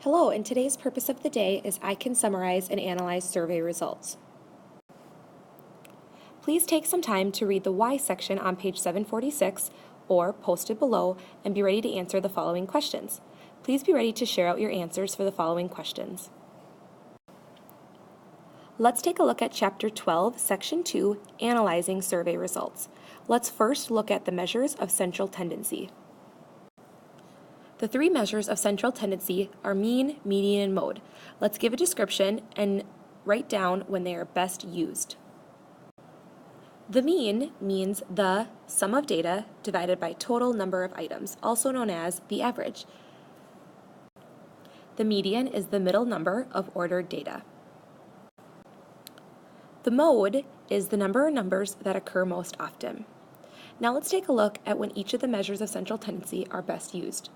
Hello, and today's purpose of the day is I can summarize and analyze survey results. Please take some time to read the Why section on page 746 or posted below and be ready to answer the following questions. Please be ready to share out your answers for the following questions. Let's take a look at Chapter 12, Section 2, Analyzing Survey Results. Let's first look at the measures of central tendency. The three measures of central tendency are mean, median, and mode. Let's give a description and write down when they are best used. The mean means the sum of data divided by total number of items, also known as the average. The median is the middle number of ordered data. The mode is the number of numbers that occur most often. Now let's take a look at when each of the measures of central tendency are best used.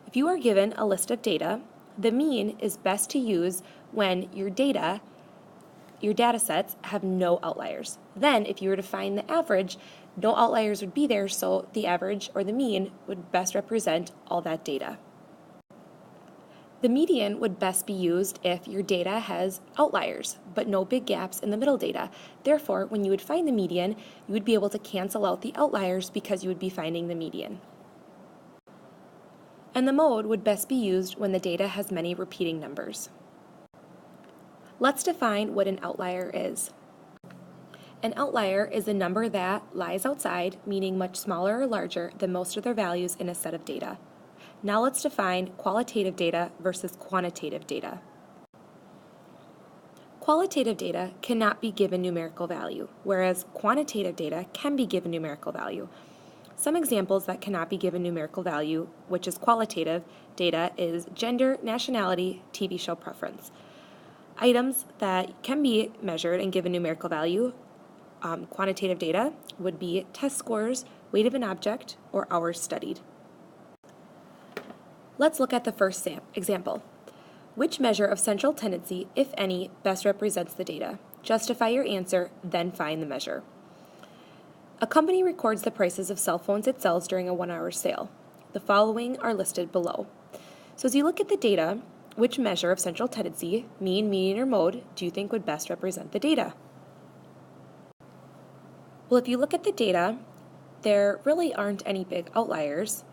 If you are given a list of data, the mean is best to use when your data sets have no outliers. Then, if you were to find the average, no outliers would be there, so the average or the mean would best represent all that data. The median would best be used if your data has outliers, but no big gaps in the middle data. Therefore, when you would find the median, you would be able to cancel out the outliers because you would be finding the median. And the mode would best be used when the data has many repeating numbers. Let's define what an outlier is. An outlier is a number that lies outside, meaning much smaller or larger than most of their values in a set of data. Now let's define qualitative data versus quantitative data. Qualitative data cannot be given numerical value, whereas quantitative data can be given numerical value. Some examples that cannot be given numerical value, which is qualitative data, is gender, nationality, TV show preference. Items that can be measured and given numerical value, quantitative data, would be test scores, weight of an object, or hours studied. Let's look at the first example. Which measure of central tendency, if any, best represents the data? Justify your answer, then find the measure. A company records the prices of cell phones it sells during a 1-hour sale. The following are listed below. So as you look at the data, which measure of central tendency, mean, median, or mode, do you think would best represent the data? Well, if you look at the data, there really aren't any big outliers.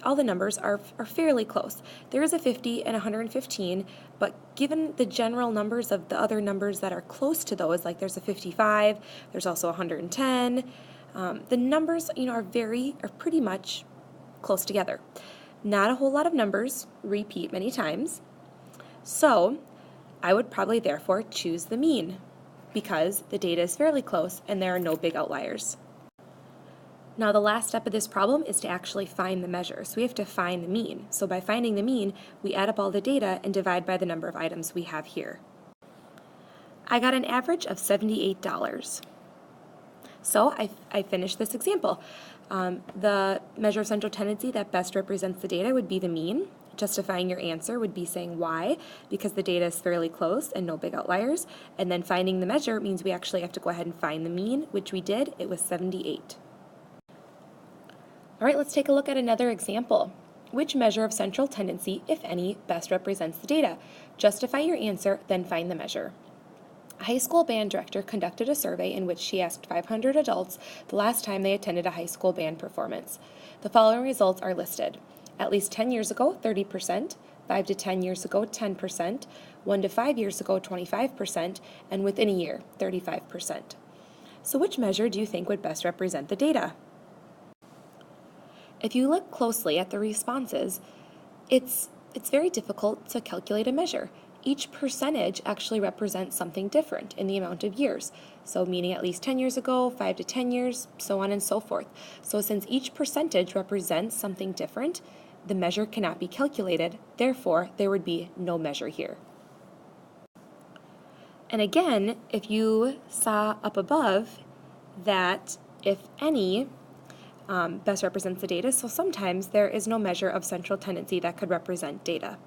All the numbers are fairly close. There is a 50 and 115, but given the general numbers of the other numbers that are close to those, like there's a 55, there's also 110, the numbers are pretty much close together. Not a whole lot of numbers repeat many times, so I would probably therefore choose the mean because the data is fairly close and there are no big outliers. Now the last step of this problem is to actually find the measure. So we have to find the mean. So by finding the mean, we add up all the data and divide by the number of items we have here. I got an average of $78. So I finished this example. The measure of central tendency that best represents the data would be the mean. Justifying your answer would be saying why, because the data is fairly close and no big outliers. And then finding the measure means we actually have to go ahead and find the mean, which we did. It was 78. All right, let's take a look at another example. Which measure of central tendency, if any, best represents the data? Justify your answer, then find the measure. A high school band director conducted a survey in which she asked 500 adults the last time they attended a high school band performance. The following results are listed. At least 10 years ago, 30%, 5 to 10 years ago, 10%, 1 to 5 years ago, 25%, and within a year, 35%. So which measure do you think would best represent the data? If you look closely at the responses, it's very difficult to calculate a measure. Each percentage actually represents something different in the amount of years. So meaning at least 10 years ago, 5 to 10 years, so on and so forth. So since each percentage represents something different, the measure cannot be calculated. Therefore, there would be no measure here. And again, if you saw up above that if any best represents the data, so sometimes there is no measure of central tendency that could represent data.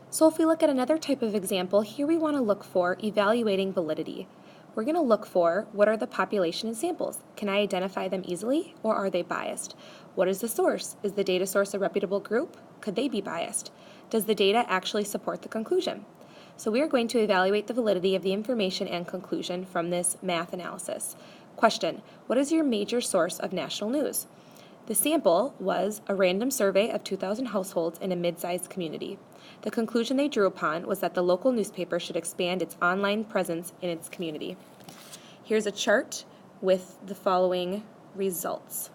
So if we look at another type of example, here we want to look for evaluating validity. we're going to look for what are the population and samples. Can I identify them easily, or are they biased? What is the source? Is the data source a reputable group? Could they be biased? Does the data actually support the conclusion? So we are going to evaluate the validity of the information and conclusion from this math analysis. Question: what is your major source of national news? The sample was a random survey of 2,000 households in a mid-sized community. The conclusion they drew upon was that the local newspaper should expand its online presence in its community. Here's a chart with the following results.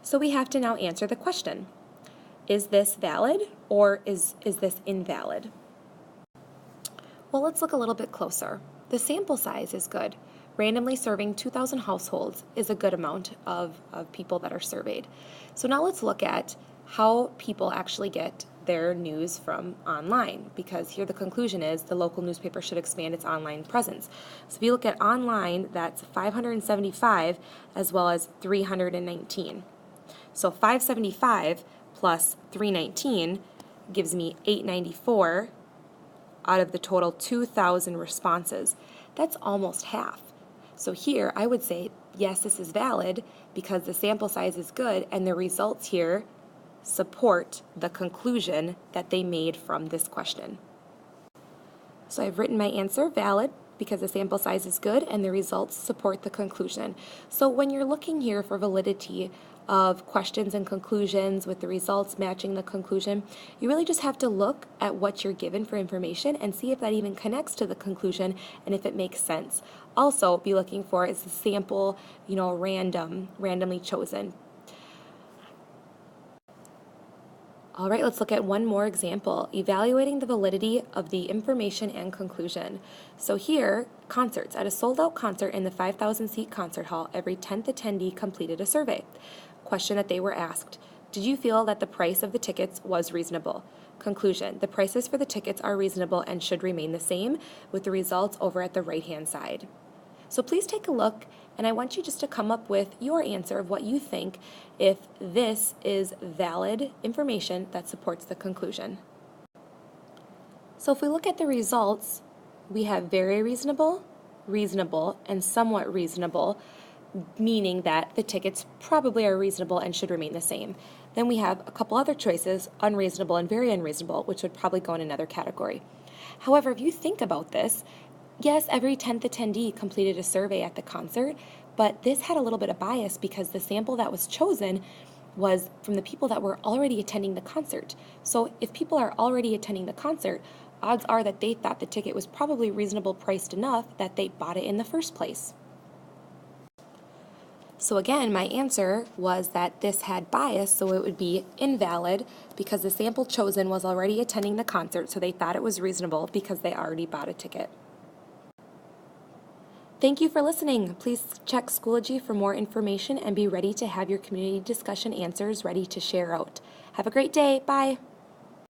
So we have to now answer the question. Is this valid or is this invalid? Well, let's look a little bit closer. The sample size is good. Randomly serving 2,000 households is a good amount of people that are surveyed. So now let's look at how people actually get their news from online, because here the conclusion is the local newspaper should expand its online presence. So if you look at online, that's 575 as well as 319. So 575 plus 319 gives me 894 out of the total 2,000 responses. That's almost half. So here I would say, yes, this is valid because the sample size is good and the results here support the conclusion that they made from this question. So I've written my answer valid because the sample size is good and the results support the conclusion. So when you're looking here for validity of questions and conclusions with the results matching the conclusion, you really just have to look at what you're given for information and see if that even connects to the conclusion and if it makes sense. Also, be looking for is the sample, randomly chosen. All right, let's look at one more example, evaluating the validity of the information and conclusion. So here, concerts. At a sold-out concert in the 5,000-seat concert hall, every 10th attendee completed a survey. Question that they were asked: did you feel that the price of the tickets was reasonable? Conclusion: the prices for the tickets are reasonable and should remain the same, with the results over at the right-hand side. So please take a look, and I want you just to come up with your answer of what you think if this is valid information that supports the conclusion. So if we look at the results, we have very reasonable, reasonable, and somewhat reasonable, meaning that the tickets probably are reasonable and should remain the same. Then we have a couple other choices, unreasonable and very unreasonable, which would probably go in another category. However, if you think about this, yes, every 10th attendee completed a survey at the concert, but this had a little bit of bias because the sample that was chosen was from the people that were already attending the concert. So if people are already attending the concert, odds are that they thought the ticket was probably reasonable priced enough that they bought it in the first place. So again, my answer was that this had bias, so it would be invalid because the sample chosen was already attending the concert, so they thought it was reasonable because they already bought a ticket. Thank you for listening. Please check Schoology for more information and be ready to have your community discussion answers ready to share out. Have a great day. Bye.